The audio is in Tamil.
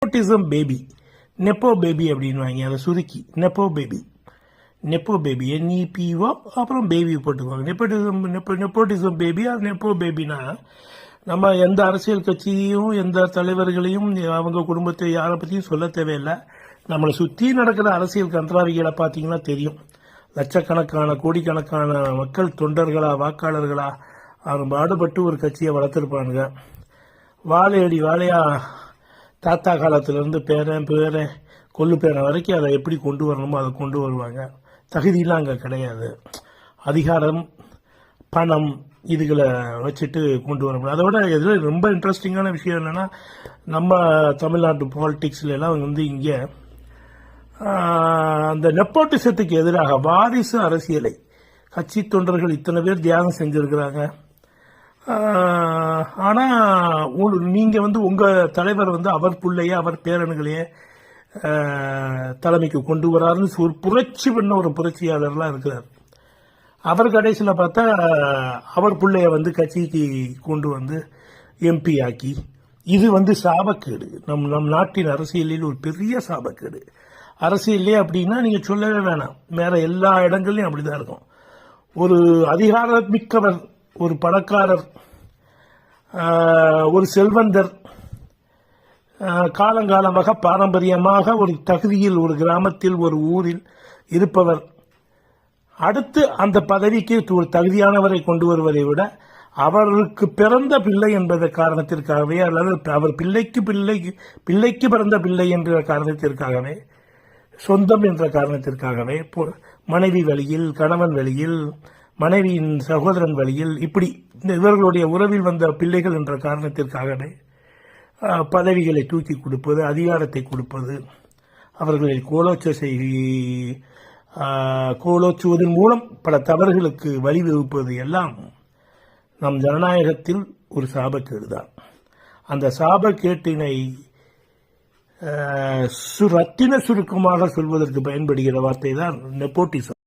நெப்போட்டிசம் பேபி, நெப்போ பேபி அப்படின்னு அதை சுருக்கி nepo baby, nepo baby NEPO அப்புறம் பேபி போட்டுக்குவாங்க. நெப்போட்டிசம் பேபி அது நெப்போ பேபினா நம்ம எந்த அரசியல் கட்சியையும் எந்த தலைவர்களையும் அவங்க குடும்பத்தை யாரை பற்றியும் சொல்ல தேவையில்லை. நம்மளை சுற்றி நடக்கிற அரசியல் கன்றாவிகளை பார்த்தீங்கன்னா தெரியும். லட்சக்கணக்கான கோடிக்கணக்கான மக்கள் தொண்டர்களா வாக்காளர்களா அவங்க பாடுபட்டு ஒரு கட்சியை வளர்த்துருப்பானுங்க. வாழையடி வாழையா தாத்தா காலத்திலேருந்து பேரன் கொள்ளு பேரன் வரைக்கும் அதை எப்படி கொண்டு வரணுமோ அதை கொண்டு வருவாங்க. தகுதியெலாம் அங்கே கிடையாது. அதிகாரம் பணம் இதுகளை வச்சுட்டு கொண்டு வர முடியும். அதோட இதில் ரொம்ப இன்ட்ரெஸ்டிங்கான விஷயம் என்னென்னா நம்ம தமிழ்நாட்டு பாலிடிக்ஸ்ல எல்லாம் இங்கே அந்த நெப்போட்டிசத்துக்கு எதிராக வாரிசு அரசியலை கட்சி தொண்டர்கள் இத்தனை பேர் தியாகம் செஞ்சிருக்கிறாங்க. ஆனா நீங்க உங்க தலைவர் அவர் பிள்ளைய அவர் பேரன்களையே தலைமைக்கு கொண்டு வராருன்னு ஒரு புரட்சி பண்ண ஒரு புரட்சியாளர்லாம் இருக்கிறார். அவர் கடைசியில் பார்த்தா அவர் பிள்ளைய கட்சிக்கு கொண்டு MP ஆக்கி இது சாபக்கேடு. நம் நாட்டின் அரசியலில் ஒரு பெரிய சாபக்கேடு. அரசியலே அப்படின்னா நீங்க சொல்லவே வேணாம், வேற எல்லா இடங்கள்லயும் அப்படிதான் இருக்கும். ஒரு அதிகாரமிக்கவர், ஒரு பணக்காரர், ஒரு செல்வந்தர், காலங்காலமாக பாரம்பரியமாக ஒரு தகுதியில் ஒரு கிராமத்தில் ஒரு ஊரில் இருப்பவர் அடுத்து அந்த பதவிக்கு ஒரு தகுதியானவரை கொண்டு வருவதை விட அவருக்கு பிறந்த பிள்ளை என்பத காரணத்திற்காகவே அல்லது அவர் பிள்ளைக்கு பிறந்த பிள்ளை என்ற காரணத்திற்காகவே சொந்தம் என்ற காரணத்திற்காகவே மனைவி வழியில் கணவன் வழியில் மனைவியின் சகோதரன் வழியில் இப்படி இவர்களுடைய உறவில் வந்த பிள்ளைகள் என்ற காரணத்திற்காகவே பதவிகளை தூக்கி கொடுப்பது, அதிகாரத்தை கொடுப்பது, அவர்களை கோலோச்சுவதன் மூலம் பல தவறுகளுக்கு வழிவகுப்பது எல்லாம் நம் ஜனநாயகத்தில் ஒரு சாபக்கேடுதான். அந்த சாபக்கேட்டினை ரத்தின சுருக்கமாக சொல்வதற்கு பயன்படுகிற வார்த்தை தான் நெப்போட்டிசம்.